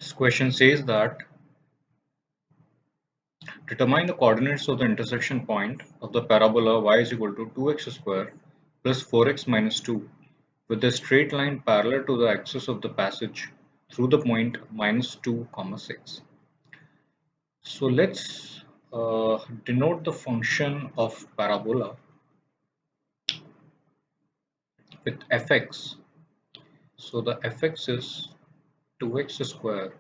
This question says that determine the coordinates of the intersection point of the parabola y is equal to 2x square plus 4x minus 2 with a straight line parallel to the axis of the passage through the point minus 2 comma 6. So let's denote the function of parabola with fx. So the fx is 2x square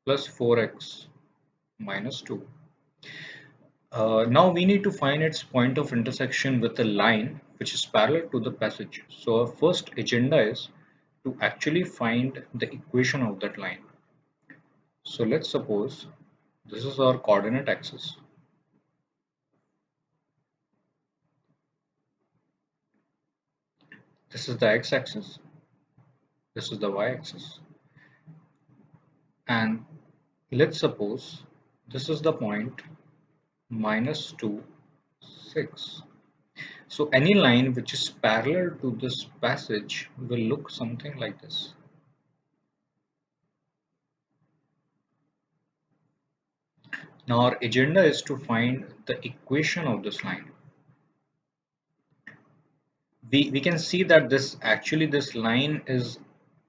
plus 4x minus 2. Now we need to find its point of intersection with a line which is parallel to the passage. So our first agenda is to actually find the equation of that line. So let's suppose this is our coordinate axis. This is the x-axis. This is the y-axis. And let's suppose this is the point minus 2, 6. So any line which is parallel to this passage will look something like this. Now our agenda is to find the equation of this line. We can see that this line is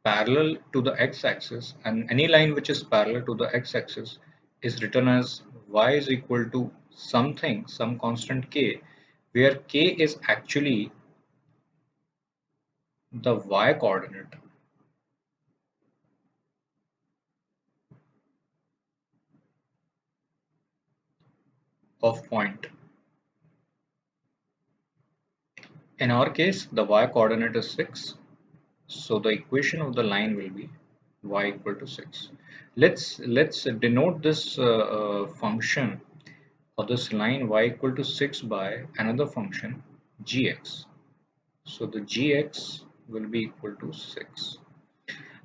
parallel to the x-axis, and any line which is parallel to the x-axis is written as y is equal to something, some constant k, where k is actually the y coordinate of point. In our case, the y coordinate is 6, so the equation of the line will be y equal to 6. Let's denote this function or this line y equal to 6 by another function gx. So the gx will be equal to 6.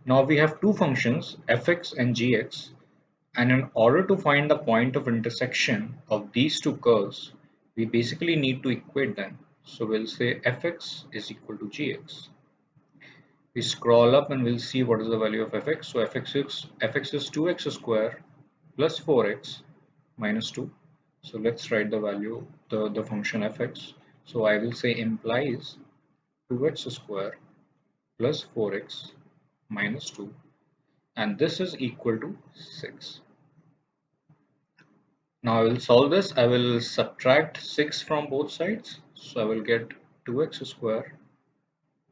Now we have two functions fx and gx, and in order to find the point of intersection of these two curves, we basically need to equate them. So we'll say fx is equal to gx. We scroll up and we'll see what is the value of fx. So fx is 2x square plus 4x minus 2. So let's write the value, the function fx. So I will say implies 2x square plus 4x minus 2, and this is equal to 6. Now I will solve this. I will subtract 6 from both sides. So I will get 2x square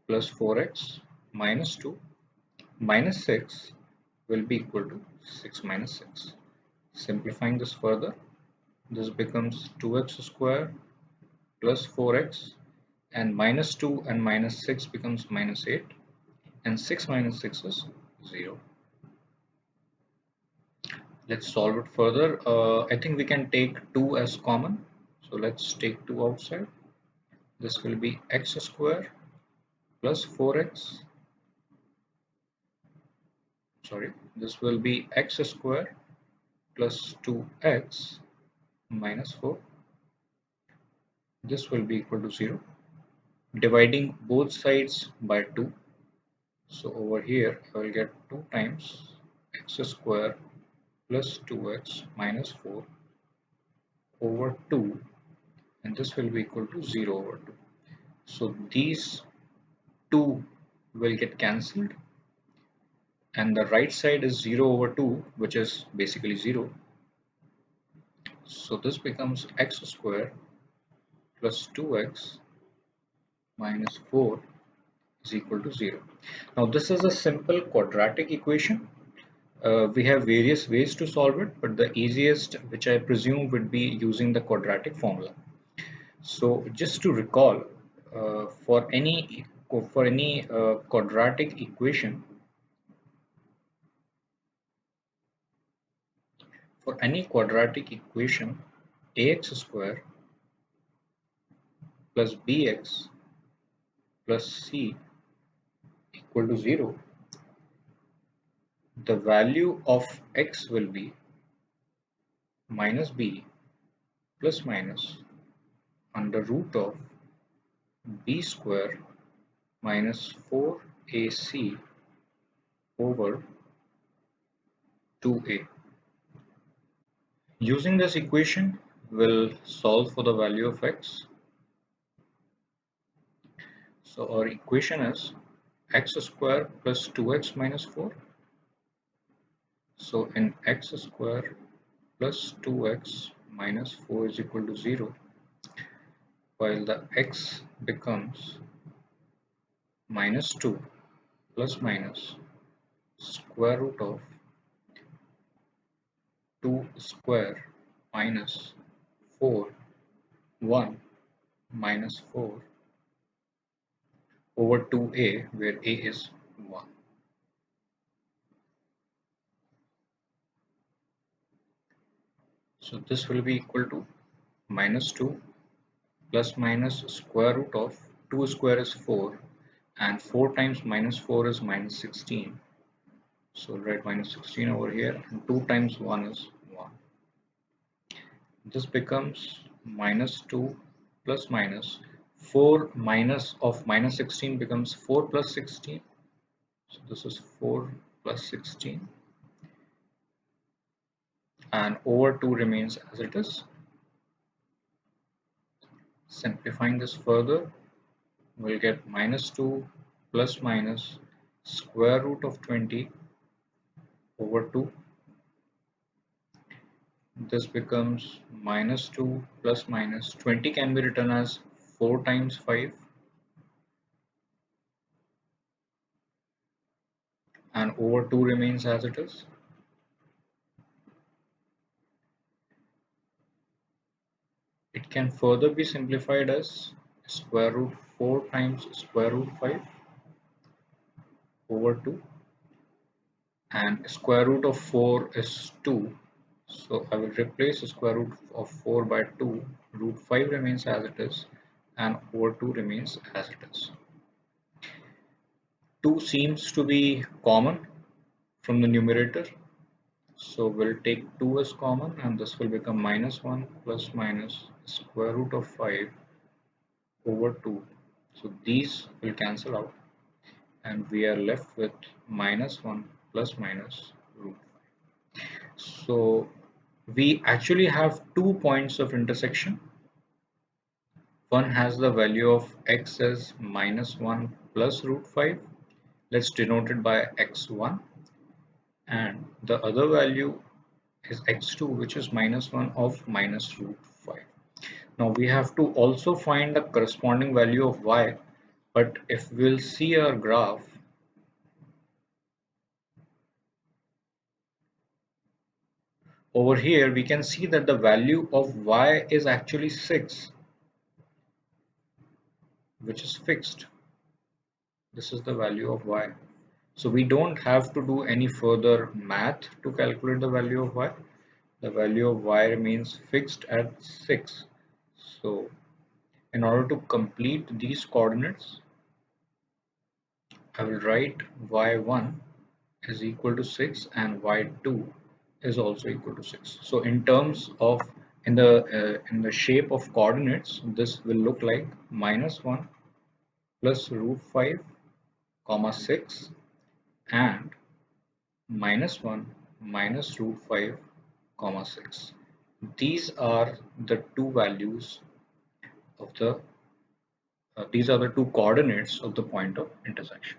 plus 4x minus 2 minus 6 will be equal to 6 minus 6. Simplifying this further, this becomes 2x square plus 4x, and minus 2 and minus 6 becomes minus 8, and 6 minus 6 is 0. Let's solve it further. I think we can take 2 as common. So let's take 2 outside. This will be x square plus 4x. Sorry, this will be x square plus 2x minus 4. This will be equal to 0. Dividing both sides by 2. So over here I will get 2 times x square plus 2x minus 4 over 2, and this will be equal to 0 over 2. So these 2 will get cancelled, and the right side is 0 over 2, which is basically 0. So this becomes x square plus 2x minus 4 is equal to 0. Now this is a simple quadratic equation. We have various ways to solve it, but the easiest, which I presume, would be using the quadratic formula. So just to recall, for any quadratic equation, ax square plus bx plus c equal to 0, the value of x will be minus b plus minus under root of b square minus 4ac over 2a. Using this equation, we'll solve for the value of x. So our equation is x square plus 2x minus 4. So in x square plus 2x minus 4 is equal to 0, while the x becomes minus 2 plus minus square root of 2 square minus 4, 1 minus 4 over 2a, where a is 1. So this will be equal to minus 2 plus minus square root of 2 square is 4, and 4 times minus 4 is minus 16. So write minus 16 over here, and 2 times 1 is 1. This becomes minus 2 plus minus 4 minus of minus 16 becomes 4 plus 16. So this is 4 plus 16, and over 2 remains as it is. Simplifying this further, we'll get minus 2 plus minus square root of 20 over 2. This becomes minus 2 plus minus 20 can be written as 4 times 5, and over 2 remains as it is. It can further be simplified as square root 4 times square root 5 over 2, and square root of 4 is 2. So I will replace square root of 4 by 2. Root 5 remains as it is, and over 2 remains as it is. 2 seems to be common from the numerator. So we'll take 2 as common, and this will become minus 1 plus minus square root of 5 over 2. So these will cancel out, and we are left with minus 1 plus minus root 5. So we actually have 2 points of intersection. One has the value of x as minus 1 plus root 5. Let's denote it by x1. And the other value is x2, which is minus 1 of minus root 5. Now we have to also find the corresponding value of y, but if we'll see our graph, over here we can see that the value of y is actually 6, which is fixed. This is the value of y. So we don't have to do any further math to calculate the value of y. The value of y remains fixed at 6. So in order to complete these coordinates, I will write y1 is equal to 6 and y2 is also equal to 6. So in terms of in the shape of coordinates, this will look like minus 1 plus root 5 comma 6 and minus 1 minus root 5 comma 6. These are the two values of the these are the two coordinates of the point of intersection.